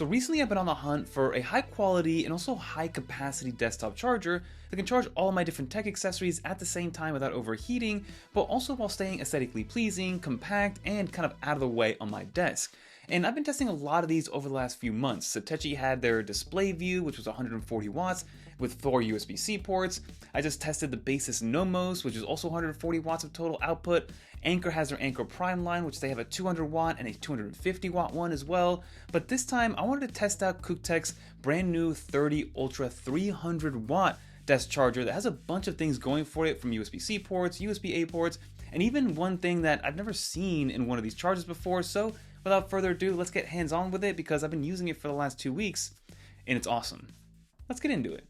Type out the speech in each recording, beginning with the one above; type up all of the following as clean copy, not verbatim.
So recently I've been on the hunt for a high quality and also high capacity desktop charger that can charge all my different tech accessories at the same time without overheating, but also while staying aesthetically pleasing, compact, and kind of out of the way on my desk. And I've been testing a lot of these over the last few months. CUKTECH had their display view, which was 140 watts with 4 USB-C ports. I just tested the Basis Nomos, which is also 140 watts of total output. Anker has their Anker Prime line, which they have a 200 watt and a 250 watt one as well. But this time I wanted to test out CUKTECH's brand new 30 Ultra 300 watt desk charger that has a bunch of things going for it, from USB-C ports, USB-A ports, and even one thing that I've never seen in one of these chargers before. So without further ado, let's get hands-on with it because I've been using it for the last 2 weeks and it's awesome. Let's get into it.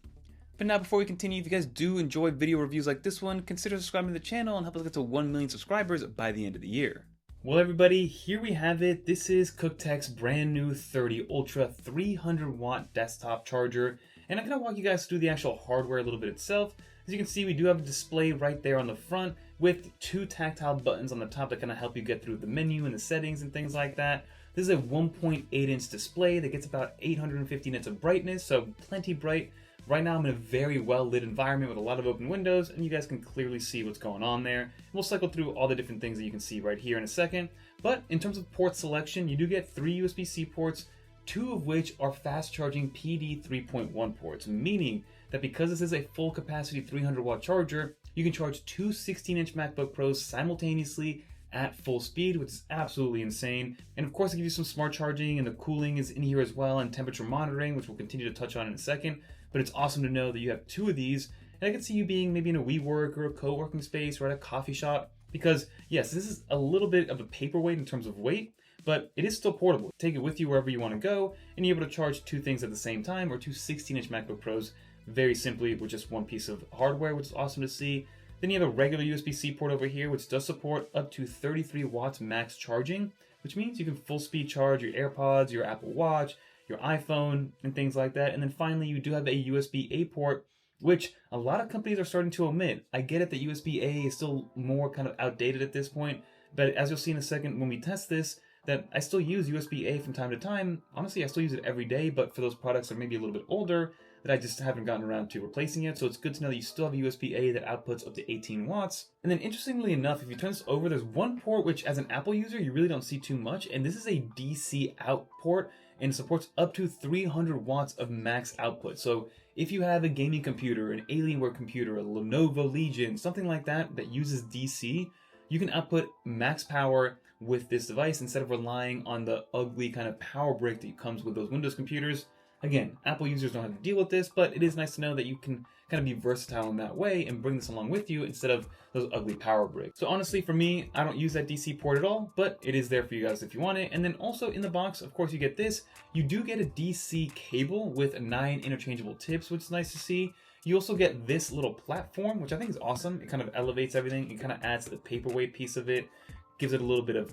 But now before we continue, if you guys do enjoy video reviews like this one, consider subscribing to the channel and help us get to 1 million subscribers by the end of the year. Well everybody, here we have it. This is CUKTECH's brand new 30 Ultra 300 watt desktop charger. And I'm going to walk you guys through the actual hardware a little bit itself. As you can see, we do have a display right there on the front with 2 tactile buttons on the top that kind of help you get through the menu and the settings and things like that. This is a 1.8 inch display that gets about 850 nits of brightness, so plenty bright. Right now I'm in a very well lit environment with a lot of open windows, and you guys can clearly see what's going on there. We'll cycle through all the different things that you can see right here in a second. But in terms of port selection, you do get 3 USB-C ports, 2 of which are fast charging PD 3.1 ports, meaning that because this is a full capacity 300 watt charger, you can charge 2 16-inch MacBook Pros simultaneously at full speed, which is absolutely insane. And of course it gives you some smart charging, and the cooling is in here as well, and temperature monitoring, which we'll continue to touch on in a second. But it's awesome to know that you have 2 of these, and I can see you being maybe in a WeWork or a co-working space or at a coffee shop, because yes, this is a little bit of a paperweight in terms of weight, but it is still portable. Take it with you wherever you want to go, and you're able to charge 2 things at the same time, or 2 16-inch MacBook Pros very simply with just 1 piece of hardware, which is awesome to see. Then you have a regular USB-C port over here, which does support up to 33 watts max charging, which means you can full speed charge your AirPods, your Apple Watch, your iPhone, and things like that. And then finally, you do have a USB-A port, which a lot of companies are starting to omit. I get it that USB-A is still more kind of outdated at this point, but as you'll see in a second when we test this, that I still use USB-A from time to time. Honestly, I still use it every day, but for those products that are maybe a little bit older, that I just haven't gotten around to replacing it. So it's good to know that you still have a USB-A that outputs up to 18 watts. And then interestingly enough, if you turn this over, there's one port which as an Apple user, you really don't see too much. And this is a DC out port, and supports up to 300 watts of max output. So if you have a gaming computer, an Alienware computer, a Lenovo Legion, something like that that uses DC, you can output max power with this device instead of relying on the ugly kind of power brick that comes with those Windows computers. Again, Apple users don't have to deal with this, but it is nice to know that you can kind of be versatile in that way and bring this along with you instead of those ugly power bricks. So honestly, for me, I don't use that DC port at all, but it is there for you guys if you want it. And then also in the box, of course, you get this. You do get a DC cable with 9 interchangeable tips, which is nice to see. You also get this little platform, which I think is awesome. It kind of elevates everything. It kind of adds to the paperweight piece of it, gives it a little bit of,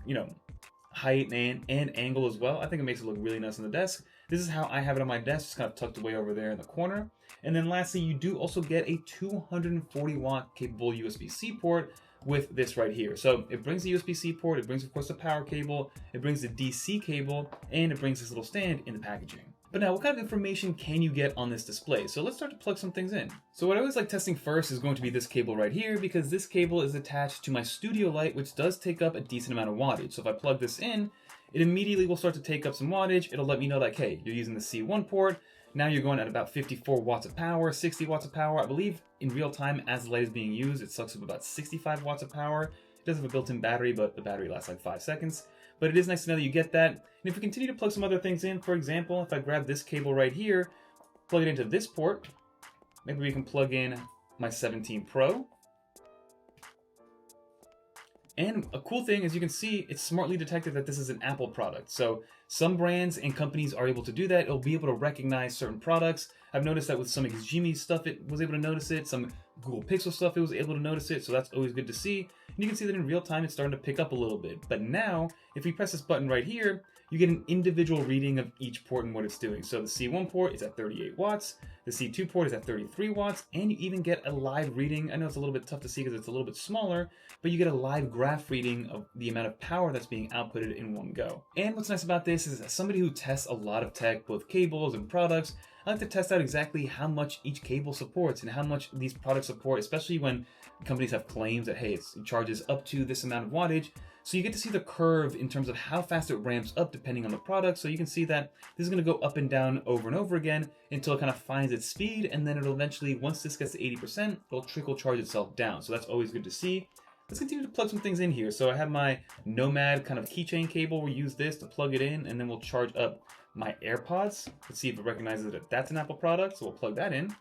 height and angle as well. I think it makes it look really nice on the desk. This is how I have it on my desk, just kind of tucked away over there in the corner. And then lastly, you do also get a 240 watt capable USB-C port with this right here. So it brings the USB-C port, it brings of course the power cable, it brings the DC cable, and it brings this little stand in the packaging. But now, what kind of information can you get on this display? So let's start to plug some things in. So what I always like testing first is going to be this cable right here, because this cable is attached to my studio light, which does take up a decent amount of wattage. So if I plug this in, it immediately will start to take up some wattage. It'll let me know like, hey, you're using the C1 port. Now you're going at about 54 watts of power, 60 watts of power. I believe in real time as the light is being used, it sucks up about 65 watts of power. It does have a built-in battery, but the battery lasts like 5 seconds. But it is nice to know that you get that. And if we continue to plug some other things in, for example, if I grab this cable right here, plug it into this port, maybe we can plug in my 17 Pro. And a cool thing, as you can see, it's smartly detected that this is an Apple product. So some brands and companies are able to do that. It'll be able to recognize certain products. I've noticed that with some Xgimi stuff, it was able to notice it. Some Google Pixel stuff, it was able to notice it. So that's always good to see. And you can see that in real time, it's starting to pick up a little bit. But now, if we press this button right here, you get an individual reading of each port and what it's doing. So the C1 port is at 38 watts, the C2 port is at 33 watts, and you even get a live reading. I know it's a little bit tough to see because it's a little bit smaller, but you get a live graph reading of the amount of power that's being outputted in one go. And what's nice about this is, as somebody who tests a lot of tech, both cables and products, I like to test out exactly how much each cable supports and how much these products support, especially when companies have claims that, hey, it charges up to this amount of wattage. So you get to see the curve in terms of how fast it ramps up depending on the product. So you can see that this is going to go up and down over and over again until it kind of finds its speed, and then it'll eventually, once this gets to 80%, it'll trickle charge itself down. So that's always good to see. Let's continue to plug some things in here. So I have my Nomad kind of keychain cable. We'll use this to plug it in, and then we'll charge up my AirPods. Let's see if it recognizes that that's an Apple product. So we'll plug that in.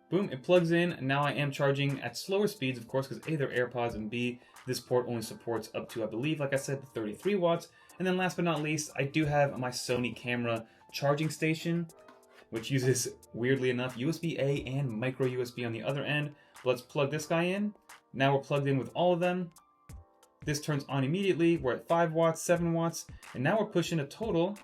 Boom, it plugs in. Now I am charging at slower speeds, of course, because A, they're AirPods, and B, this port only supports up to, I believe, like I said, 33 watts. And then last but not least, I do have my Sony camera charging station, which uses, weirdly enough, USB-A and micro USB on the other end. Let's plug this guy in. Now we're plugged in with all of them. This turns on immediately. We're at 5 watts, 7 watts, and now we're pushing a total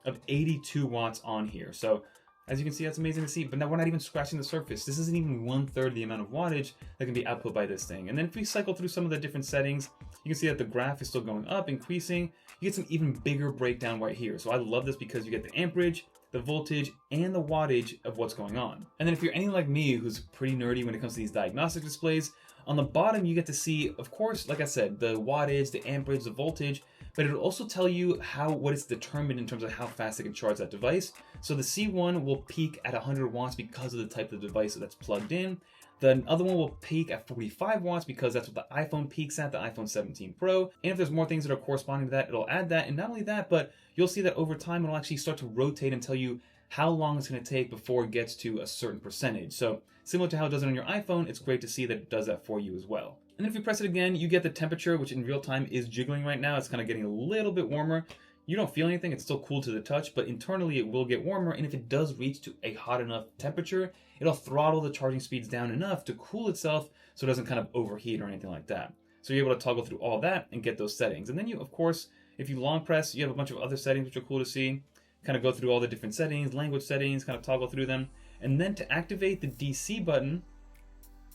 of 82 watts on here. So as you can see, that's amazing to see, but now we're not even scratching the surface. This isn't even 1/3 the amount of wattage that can be output by this thing. And then if we cycle through some of the different settings, you can see that the graph is still going up, increasing. You get some even bigger breakdown right here. So I love this because you get the amperage, the voltage, and the wattage of what's going on. And then if you're anything like me, who's pretty nerdy when it comes to these diagnostic displays, on the bottom you get to see, of course, like I said, the wattage, the amperage, the voltage, but it'll also tell you what is determined in terms of how fast it can charge that device. So the C1 will peak at 100 watts because of the type of device that's plugged in. The other one will peak at 45 watts because that's what the iPhone peaks at, the iPhone 17 Pro. And if there's more things that are corresponding to that, it'll add that. And not only that, but you'll see that over time, it'll actually start to rotate and tell you how long it's going to take before it gets to a certain percentage. So similar to how it does it on your iPhone, it's great to see that it does that for you as well. And then if you press it again, you get the temperature, which in real time is jiggling right now. It's kind of getting a little bit warmer. You don't feel anything, it's still cool to the touch, but internally it will get warmer, and if it does reach to a hot enough temperature, it'll throttle the charging speeds down enough to cool itself so it doesn't kind of overheat or anything like that. So you're able to toggle through all that and get those settings. And then you, of course, if you long press, you have a bunch of other settings which are cool to see. Kind of go through all the different settings, language settings, kind of toggle through them. And then to activate the DC button,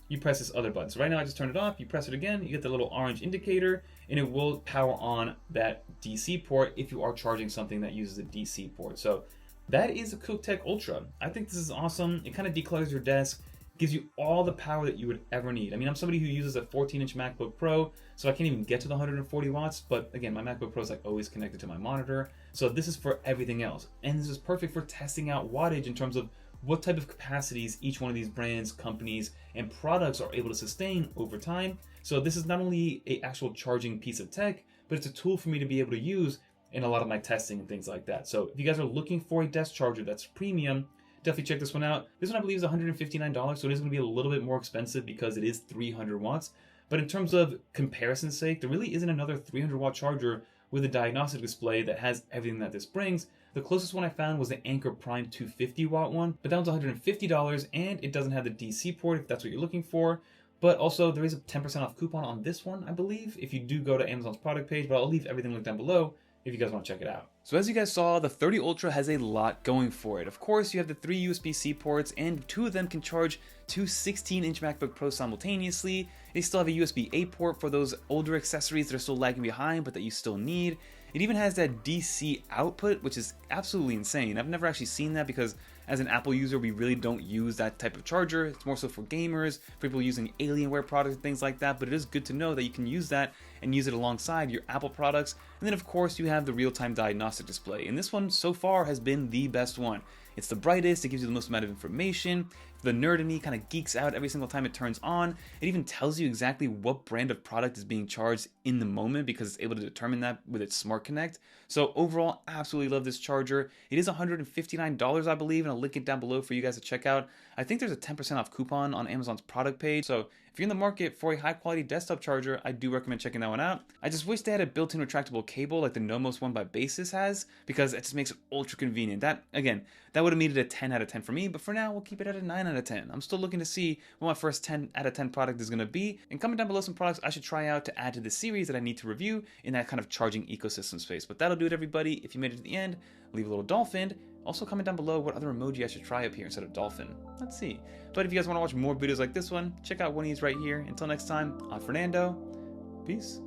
you press this other button. So right now I just turned it off, you press it again, you get the little orange indicator, and it will power on that DC port if you are charging something that uses a DC port. So that is a CUKTECH Ultra. I think this is awesome. It kind of declutters your desk, gives you all the power that you would ever need. I mean, I'm somebody who uses a 14-inch MacBook Pro, so I can't even get to the 140 watts, but again, my MacBook Pro is like always connected to my monitor. So this is for everything else. And this is perfect for testing out wattage in terms of what type of capacities each one of these brands, companies, and products are able to sustain over time. So this is not only an actual charging piece of tech, but it's a tool for me to be able to use in a lot of my testing and things like that. So if you guys are looking for a desk charger that's premium, definitely check this one out. This one I believe is $159, so it is going to be a little bit more expensive because it is 300 watts. But in terms of comparison's sake, there really isn't another 300 watt charger with a diagnostic display that has everything that this brings. The closest one I found was the Anker Prime 250 watt one, but that one's $150, and it doesn't have the DC port if that's what you're looking for. But also there is a 10% off coupon on this one, I believe, if you do go to Amazon's product page, but I'll leave everything linked down below if you guys want to check it out. So as you guys saw, the 30 Ultra has a lot going for it. Of course, you have the 3 USB-C ports, and 2 of them can charge 2 16-inch MacBook Pros simultaneously. They still have a USB-A port for those older accessories that are still lagging behind, but that you still need. It even has that DC output, which is absolutely insane. I've never actually seen that because as an Apple user, we really don't use that type of charger. It's more so for gamers, for people using Alienware products and things like that, but it is good to know that you can use that and use it alongside your Apple products. And then of course you have the real-time diagnostic display, and this one so far has been the best one. It's the brightest, it gives you the most amount of information. The nerd in me kind of geeks out every single time it turns on. It even tells you exactly what brand of product is being charged in the moment because it's able to determine that with its Smart Connect. So overall, absolutely love this charger. It is $159, I believe, and a link it down below for you guys to check out. I think there's a 10% off coupon on Amazon's product page, so if you're in the market for a high quality desktop charger, I do recommend checking that one out. I just wish they had a built-in retractable cable like the Nomos one by Basis has, because it just makes it ultra convenient. That, again, that would have made it a 10 out of 10 for me, but for now, we'll keep it at a 9 out of 10. I'm still looking to see what my first 10 out of 10 product is going to be, and comment down below some products I should try out to add to the series that I need to review in that kind of charging ecosystem space. But that'll do it, everybody. If you made it to the end, leave a little dolphin. Also comment down below what other emoji I should try up here instead of dolphin. Let's see. But if you guys want to watch more videos like this one, check out one of these right here. Until next time, I'm Fernando. Peace.